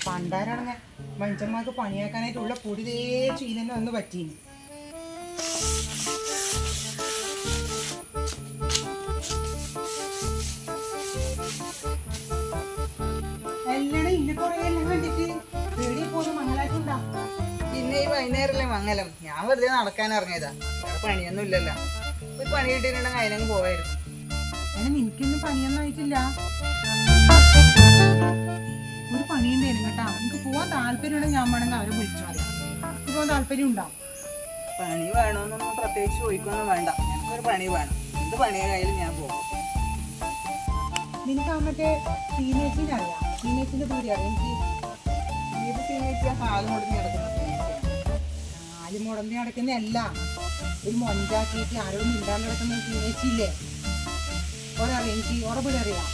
പണ്ടാരാണെങ്കിൽ മനുഷ്യന്മാർക്ക് പണിയാക്കാനായിട്ടുള്ള പൊടി ചീനന്നെ വന്ന് പറ്റീന്. എല്ലാം ഇന്നെ കുറേ എല്ലാം കണ്ടിട്ട് പേടിയെ പോലും മംഗലായിട്ടുണ്ടാ. പിന്നെ ഈ വൈകുന്നേരല്ലേ മംഗലം. ഞാൻ വെറുതെ നടക്കാൻ ഇറങ്ങിയതാ. വേറെ പണിയൊന്നും ഇല്ലല്ലോ. ഒരു പണി കിട്ടിയിട്ടുണ്ടെങ്കിൽ അതിനങ്ങ് പോവായിരുന്നു. അങ്ങനെ നിനക്കൊന്നും പണിയൊന്നും ആയിട്ടില്ല. ഒരു പണിയുണ്ടായിരുന്നു കേട്ടാ. എനിക്ക് പോവാൻ താല്പര്യമുണ്ടെങ്കിൽ ഞാൻ വേണമെങ്കിൽ അവരെ വിളിച്ചു പറയാം. എനിക്ക് പോകാൻ താല്പര്യം ഉണ്ടാവും. പണി വേണമെന്നൊന്നും പ്രത്യേകിച്ച് ചോദിക്കൊന്നും വേണ്ട. എനിക്കൊരു പണി വേണം. എന്ത് പണിയായാലും ഞാൻ പോകും. നിനക്ക് ആ മറ്റേ സീനേച്ചിനെ അറിയാം? സീനേച്ചിന്റെ ദൂരെ അറിയാം എനിക്ക്. ഏത് സീനേച്ചിയാ? കാല് മുടങ്ങി നടക്കുന്ന സീനേച്ചിയാണ്. കാല് മുടങ്ങി നടക്കുന്നതല്ല, ഒരു മൊഞ്ചാക്കിയിട്ട് ആരോടും മിണ്ടാൻ കിടക്കുന്ന സീനേച്ചില്ലേ? ഒരറിയാം എനിക്ക്, ഉറപ്പിടെ അറിയാം.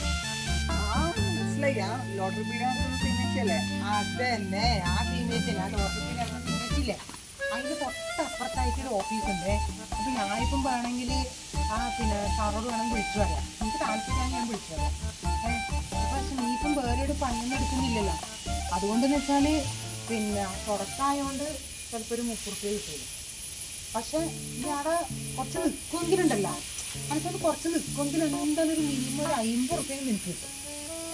മനസ്സിലായി. ആ ലോട്ടറി പീഡിയ സീനേച്ചിയല്ലേ? അതന്നെ ആ സീനേച്ചി. ആ ലോട്ടറി സീനേച്ചില്ലേ, അതിന്റെ തൊട്ടപ്പുറത്തായിട്ടൊരു ഓഫീസുണ്ട്. അപ്പൊ ഞാനിപ്പം വേണമെങ്കിൽ ആ സാറോട് വേണമെങ്കിൽ വിളിച്ചു പറയാം. എനിക്ക് താല്പര്യമാണ്, ഞാൻ വിളിച്ചു പറയാം. പക്ഷെ നീ ഇപ്പം വേറെ ഒരു പണിയൊന്നും എടുക്കുന്നില്ലല്ലോ. അതുകൊണ്ടെന്ന് വെച്ചാല് പുറത്തായോണ്ട് ചിലപ്പോൾ ഒരു 30 രൂപ കിട്ടും. പക്ഷെ നീ അവിടെ കുറച്ച് നിൽക്കുമെങ്കിലുണ്ടല്ലോ, എനിക്കത് കുറച്ച് നിൽക്കുമെങ്കിലും എന്തായാലും ഒരു മിനിമം ഒരു 50 രൂപ നിനക്ക് കിട്ടും.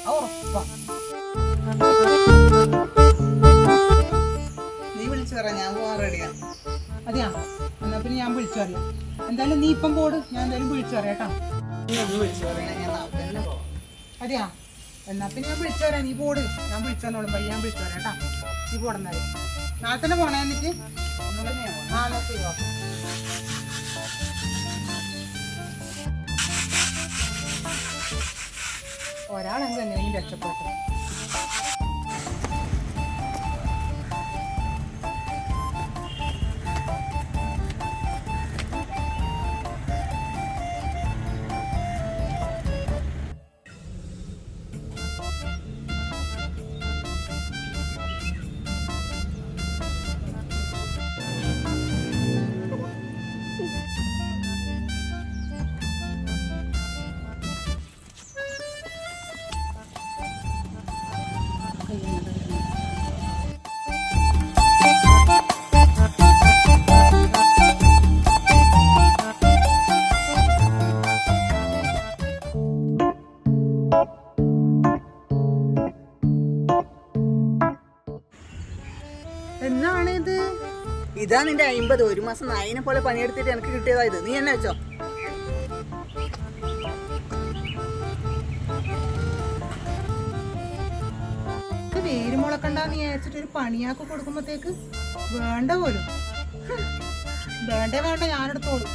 അത് ഉറപ്പാണ്. നീ വിളിച്ചു പറ, ഞാൻ പോകാൻ റെഡിയാ. അതെയാ, എന്നാ പിന്നെ ഞാൻ വിളിച്ചു പറയാം. എന്തായാലും നീ ഇപ്പം പോട്, ഞാൻ എന്തായാലും വിളിച്ചു പറയാം കേട്ടോ. നീ ഒന്ന് വിളിച്ചു പറയണേ, ഞാൻ നാളെ തന്നെ പോവാം. അതെയാ, എന്നാ പിന്നെ ഞാൻ വിളിച്ചു തരാം. നീ പോട്, ഞാൻ വിളിച്ചോളൂം. പയ്യ ഞാൻ വിളിച്ചു തരാം കേട്ടോ. നീ പോടുന്നാല് നാളെ തന്നെ പോണേ. എന്നിട്ട് നാളെ ഒരാളെങ്കിലും എങ്ങനെയെങ്കിലും രക്ഷപ്പെട്ടു. എന്നാണിത്? ഇതാ നിന്റെ 50. ഒരു മാസം നായിനെ പോലെ പണിയെടുത്തിട്ട് എനിക്ക് കിട്ടിയതാ ഇത്. നീ എന്നെ വെച്ചോ. വേര് മുളക്കണ്ടെന്ന് വിചാരിച്ചിട്ട് ഒരു പണിയാക്കി കൊടുക്കുമ്പോഴത്തേക്ക് വേണ്ട പോലും. വേണ്ട ഞാനെടുത്തോളൂ.